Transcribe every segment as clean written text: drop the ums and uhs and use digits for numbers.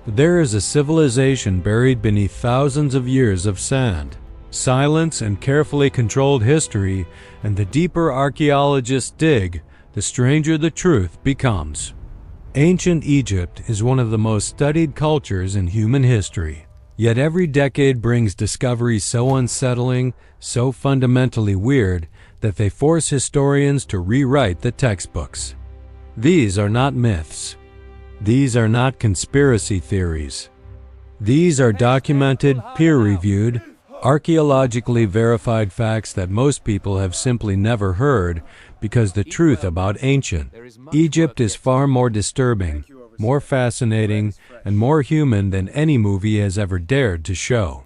There is a civilization buried beneath thousands of years of sand, silence, and carefully controlled history, and the deeper archaeologists dig, the stranger the truth becomes. Ancient Egypt is one of the most studied cultures in human history. Yet every decade brings discoveries so unsettling, so fundamentally weird, that they force historians to rewrite the textbooks. These are not myths. These are not conspiracy theories. These are documented, peer-reviewed, archaeologically verified facts that most people have simply never heard, because the truth about ancient Egypt is far more disturbing, more fascinating, and more human than any movie has ever dared to show.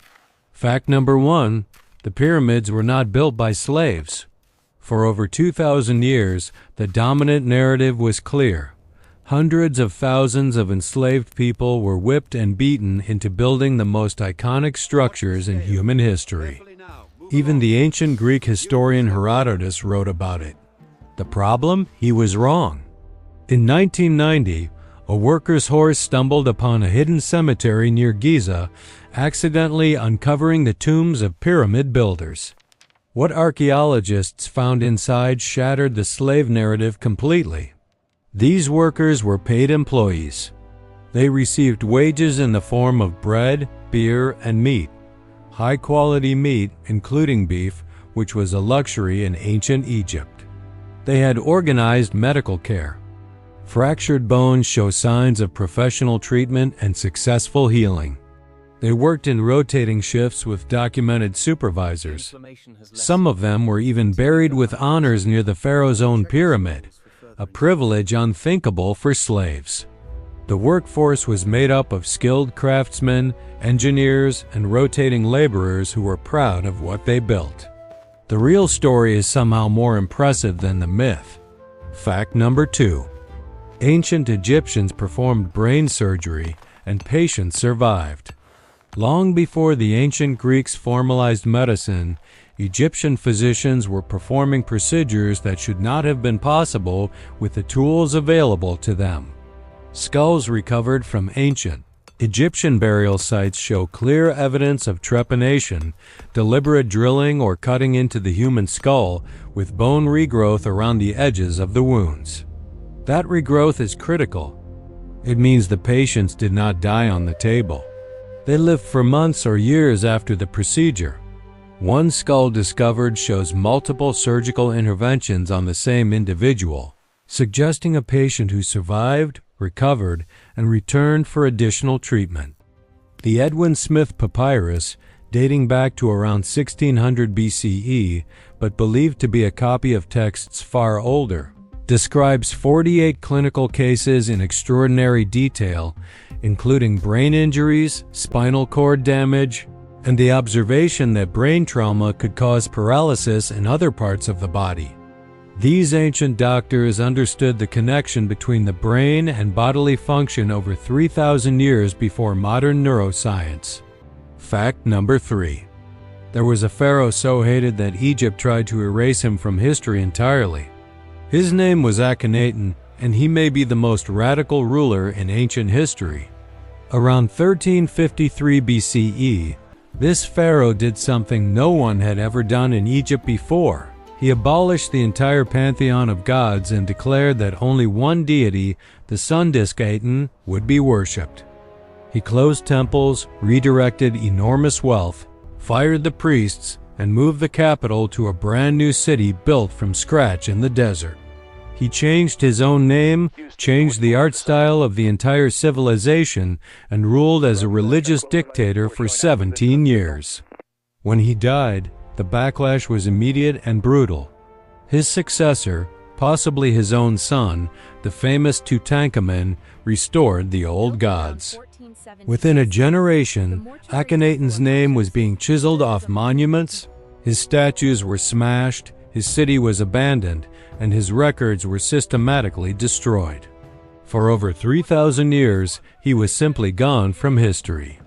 Fact number 1, the pyramids were not built by slaves. For over 2,000 years, the dominant narrative was clear. Hundreds of thousands of enslaved people were whipped and beaten into building the most iconic structures in human history. Even the ancient Greek historian Herodotus wrote about it. The problem? He was wrong. In 1990, a worker's horse stumbled upon a hidden cemetery near Giza, accidentally uncovering the tombs of pyramid builders. What archaeologists found inside shattered the slave narrative completely. These workers were paid employees. They received wages in the form of bread, beer, and meat. High-quality meat, including beef, which was a luxury in ancient Egypt. They had organized medical care. Fractured bones show signs of professional treatment and successful healing. They worked in rotating shifts with documented supervisors. Some of them were even buried with honors near the pharaoh's own pyramid, a privilege unthinkable for slaves. The workforce was made up of skilled craftsmen, engineers, and rotating laborers who were proud of what they built. The real story is somehow more impressive than the myth. Fact number 2. Ancient Egyptians performed brain surgery, and patients survived. Long before the ancient Greeks formalized medicine, Egyptian physicians were performing procedures that should not have been possible with the tools available to them. Skulls recovered from ancient Egyptian burial sites show clear evidence of trepanation, deliberate drilling or cutting into the human skull, with bone regrowth around the edges of the wounds. That regrowth is critical. It means the patients did not die on the table. They lived for months or years after the procedure. One skull discovered shows multiple surgical interventions on the same individual, suggesting a patient who survived, recovered, and returned for additional treatment. The Edwin Smith Papyrus, dating back to around 1600 BCE, but believed to be a copy of texts far older, describes 48 clinical cases in extraordinary detail, including brain injuries, spinal cord damage, and the observation that brain trauma could cause paralysis in other parts of the body. These ancient doctors understood the connection between the brain and bodily function over 3,000 years before modern neuroscience. Fact number 3. There was a pharaoh so hated that Egypt tried to erase him from history entirely. His name was Akhenaten, and he may be the most radical ruler in ancient history. Around 1353 BCE, this pharaoh did something no one had ever done in Egypt before. He abolished the entire pantheon of gods and declared that only one deity, the sun disk Aten, would be worshipped. He closed temples, redirected enormous wealth, fired the priests, and moved the capital to a brand new city built from scratch in the desert. He changed his own name, changed the art style of the entire civilization, and ruled as a religious dictator for 17 years. When he died, the backlash was immediate and brutal. His successor, possibly his own son, the famous Tutankhamun, restored the old gods. Within a generation, Akhenaten's name was being chiseled off monuments, his statues were smashed, his city was abandoned, and his records were systematically destroyed. For over 3,000 years, he was simply gone from history.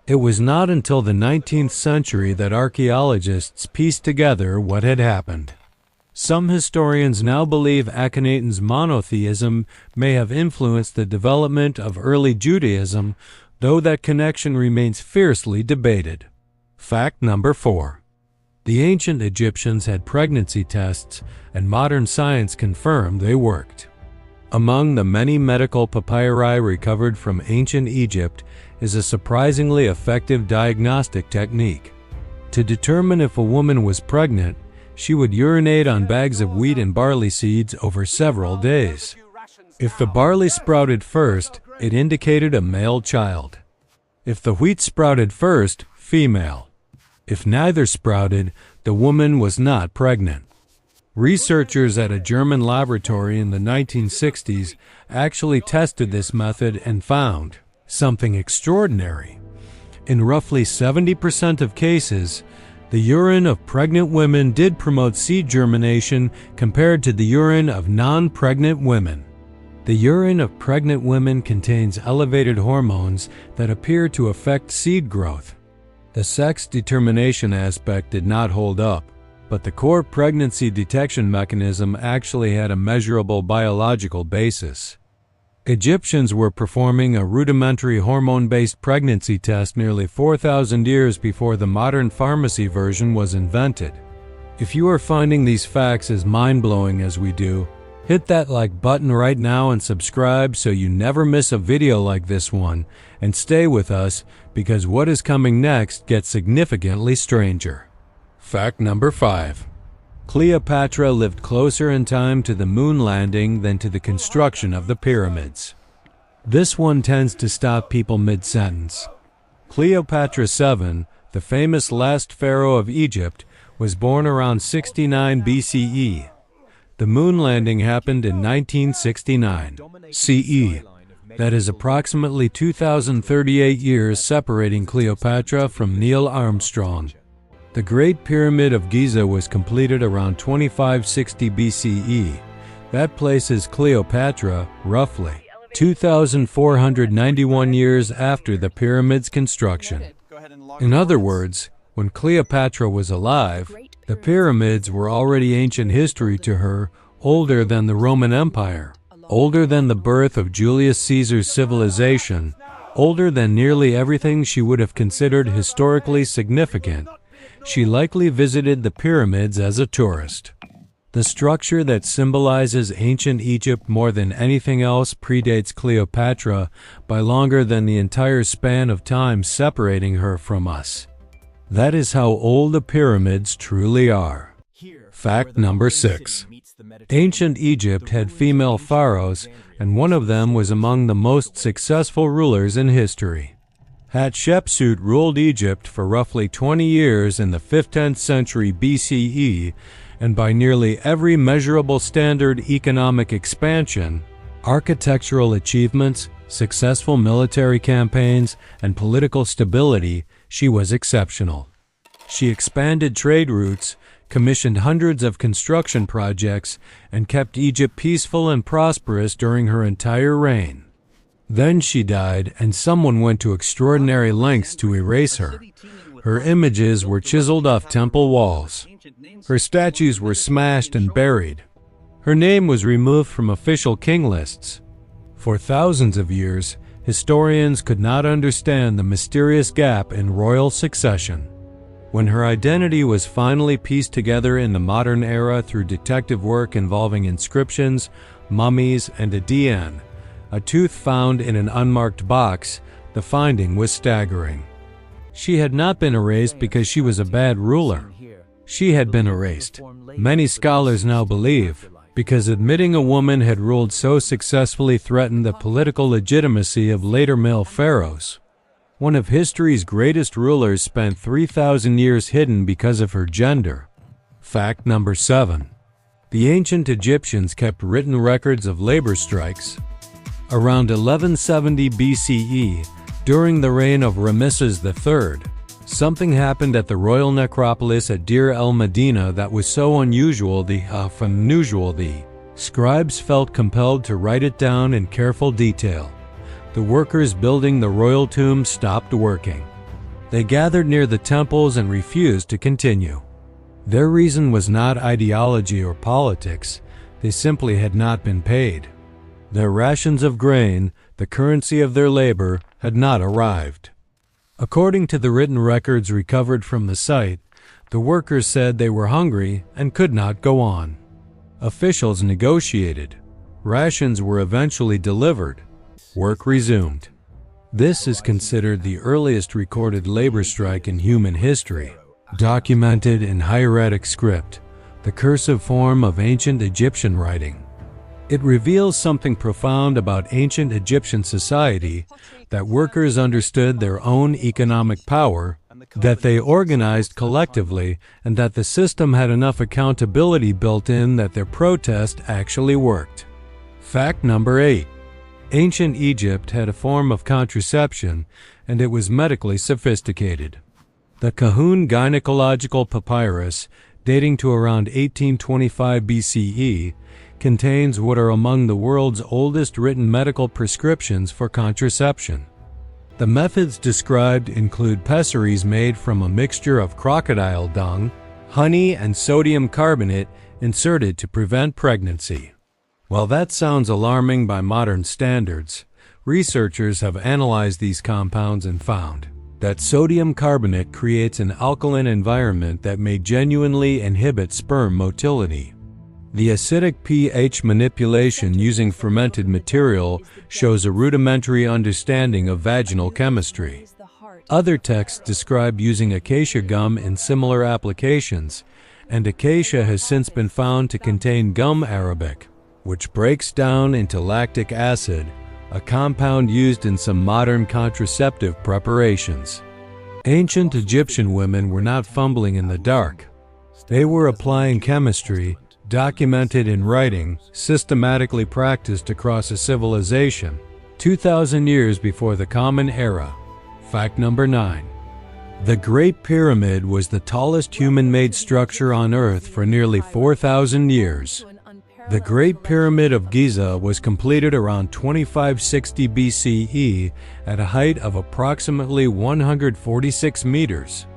It was not until the 19th century that archaeologists pieced together what had happened. Some historians now believe Akhenaten's monotheism may have influenced the development of early Judaism, though that connection remains fiercely debated. Fact number 4. The ancient Egyptians had pregnancy tests, and modern science confirmed they worked. Among the many medical papyri recovered from ancient Egypt is a surprisingly effective diagnostic technique. To determine if a woman was pregnant, she would urinate on bags of wheat and barley seeds over several days. If the barley sprouted first, it indicated a male child. If the wheat sprouted first, female. If neither sprouted, the woman was not pregnant. Researchers at a German laboratory in the 1960s actually tested this method and found something extraordinary. In roughly 70% of cases, the urine of pregnant women did promote seed germination compared to the urine of non-pregnant women. The urine of pregnant women contains elevated hormones that appear to affect seed growth. The sex determination aspect did not hold up, but the core pregnancy detection mechanism actually had a measurable biological basis. Egyptians were performing a rudimentary hormone-based pregnancy test nearly 4,000 years before the modern pharmacy version was invented. If you are finding these facts as mind-blowing as we do, hit that like button right now and subscribe so you never miss a video like this one, and stay with us because what is coming next gets significantly stranger. Fact number 5. Cleopatra lived closer in time to the moon landing than to the construction of the pyramids. This one tends to stop people mid-sentence. Cleopatra VII, the famous last pharaoh of Egypt, was born around 69 BCE. The moon landing happened in 1969 CE. That is approximately 2,038 years separating Cleopatra from Neil Armstrong. The Great Pyramid of Giza was completed around 2560 BCE. That places Cleopatra, roughly, 2,491 years after the pyramid's construction. In other words, when Cleopatra was alive, the pyramids were already ancient history to her, older than the Roman Empire, older than the birth of Julius Caesar's civilization, older than nearly everything she would have considered historically significant. She likely visited the pyramids as a tourist. The structure that symbolizes ancient Egypt more than anything else predates Cleopatra by longer than the entire span of time separating her from us. That is how old the pyramids truly are. Fact number 6. Ancient Egypt had female pharaohs, and one of them was among the most successful rulers in history. Hatshepsut ruled Egypt for roughly 20 years in the 5th-10th century BCE, and by nearly every measurable standard economic expansion, architectural achievements, successful military campaigns, and political stability, she was exceptional. She expanded trade routes, commissioned hundreds of construction projects, and kept Egypt peaceful and prosperous during her entire reign. Then she died, and someone went to extraordinary lengths to erase her. Her images were chiseled off temple walls. Her statues were smashed and buried. Her name was removed from official king lists. For thousands of years, historians could not understand the mysterious gap in royal succession. When her identity was finally pieced together in the modern era through detective work involving inscriptions, mummies, and a DNA, a tooth found in an unmarked box, the finding was staggering. She had not been erased because she was a bad ruler. She had been erased, many scholars now believe, because admitting a woman had ruled so successfully threatened the political legitimacy of later male pharaohs. One of history's greatest rulers spent 3,000 years hidden because of her gender. Fact number 7. The ancient Egyptians kept written records of labor strikes. Around 1170 BCE, during the reign of Ramesses III, something happened at the royal necropolis at Deir el-Medina that was so unusual the scribes felt compelled to write it down in careful detail. The workers building the royal tomb stopped working. They gathered near the temples and refused to continue. Their reason was not ideology or politics. They simply had not been paid. Their rations of grain, The currency of their labor had not arrived. According to the written records recovered from the site, the workers said they were hungry and could not go on. Officials negotiated. Rations were eventually delivered. Work resumed. This is considered the earliest recorded labor strike in human history, documented in hieratic script, the cursive form of ancient Egyptian writing. It reveals something profound about ancient Egyptian society, that workers understood their own economic power, that they organized collectively, and that the system had enough accountability built in that their protest actually worked. Fact number 8. Ancient Egypt had a form of contraception, and it was medically sophisticated. The Kahun gynecological papyrus, dating to around 1825 BCE, contains what are among the world's oldest written medical prescriptions for contraception. The methods described include pessaries made from a mixture of crocodile dung, honey, and sodium carbonate inserted to prevent pregnancy. While that sounds alarming by modern standards, researchers have analyzed these compounds and found that sodium carbonate creates an alkaline environment that may genuinely inhibit sperm motility. The acidic pH manipulation using fermented material shows a rudimentary understanding of vaginal chemistry. Other texts describe using acacia gum in similar applications, and acacia has since been found to contain gum arabic, which breaks down into lactic acid, a compound used in some modern contraceptive preparations. Ancient Egyptian women were not fumbling in the dark. They were applying chemistry, documented in writing, systematically practiced across a civilization, 2,000 years before the Common Era. Fact number 9. The Great Pyramid was the tallest human-made structure on Earth for nearly 4,000 years. The Great Pyramid of Giza was completed around 2560 BCE at a height of approximately 146 meters.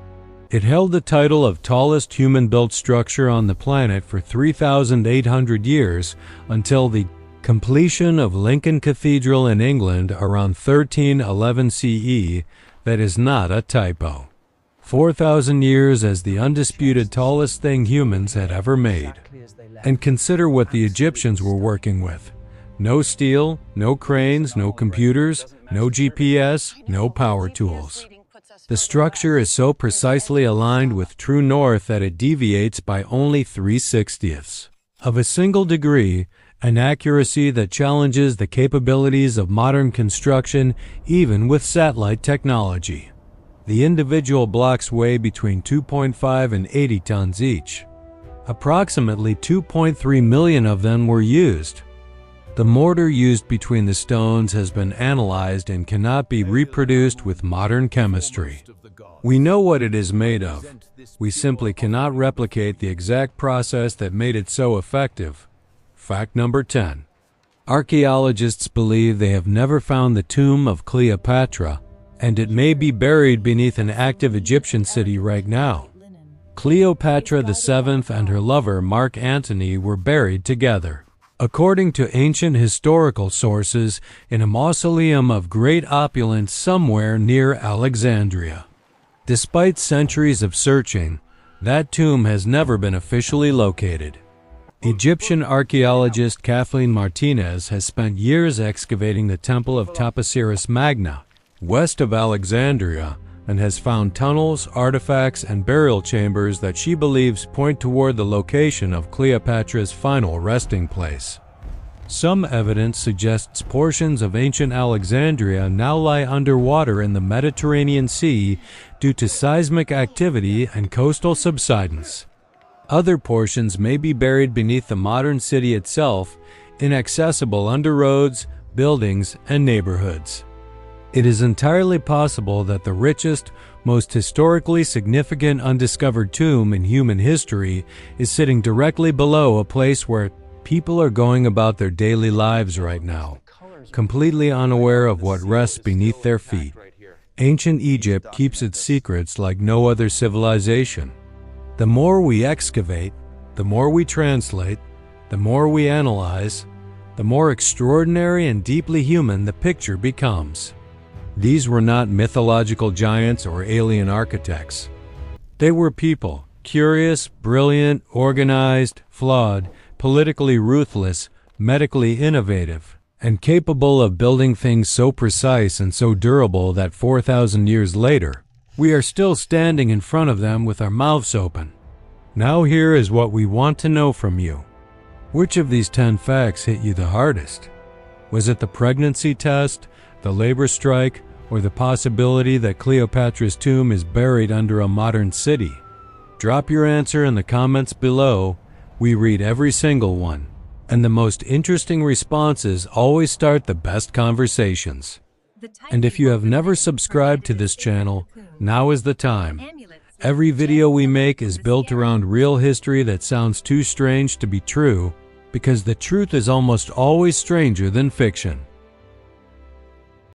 It held the title of tallest human-built structure on the planet for 3,800 years until the completion of Lincoln Cathedral in England around 1311 CE. That is not a typo. 4,000 years as the undisputed tallest thing humans had ever made. And consider what the Egyptians were working with. No steel, no cranes, no computers, no GPS, no power tools. The structure is so precisely aligned with true north that it deviates by only 3/60ths of a single degree, an accuracy that challenges the capabilities of modern construction even with satellite technology. The individual blocks weigh between 2.5 and 80 tons each. Approximately 2.3 million of them were used. The mortar used between the stones has been analyzed and cannot be reproduced with modern chemistry. We know what it is made of. We simply cannot replicate the exact process that made it so effective. Fact number 10. Archaeologists believe they have never found the tomb of Cleopatra, and it may be buried beneath an active Egyptian city right now. Cleopatra VII and her lover Mark Antony were buried together, according to ancient historical sources, in a mausoleum of great opulence somewhere near Alexandria. Despite centuries of searching, that tomb has never been officially located. Egyptian archaeologist Kathleen Martinez has spent years excavating the Temple of Taposiris Magna, west of Alexandria, and has found tunnels, artifacts, and burial chambers that she believes point toward the location of Cleopatra's final resting place. Some evidence suggests portions of ancient Alexandria now lie underwater in the Mediterranean Sea due to seismic activity and coastal subsidence. Other portions may be buried beneath the modern city itself, inaccessible under roads, buildings, and neighborhoods. It is entirely possible that the richest, most historically significant undiscovered tomb in human history is sitting directly below a place where people are going about their daily lives right now, completely unaware of what rests beneath their feet. Ancient Egypt keeps its secrets like no other civilization. The more we excavate, the more we translate, the more we analyze, the more extraordinary and deeply human the picture becomes. These were not mythological giants or alien architects. They were people, curious, brilliant, organized, flawed, politically ruthless, medically innovative, and capable of building things so precise and so durable that 4,000 years later, we are still standing in front of them with our mouths open. Now here is what we want to know from you. Which of these 10 facts hit you the hardest? Was it the pregnancy test, the labor strike, or the possibility that Cleopatra's tomb is buried under a modern city? Drop your answer in the comments below. We read every single one, and the most interesting responses always start the best conversations. And if you have never subscribed to this channel, now is the time. Every video we make is built around real history that sounds too strange to be true, because the truth is almost always stranger than fiction.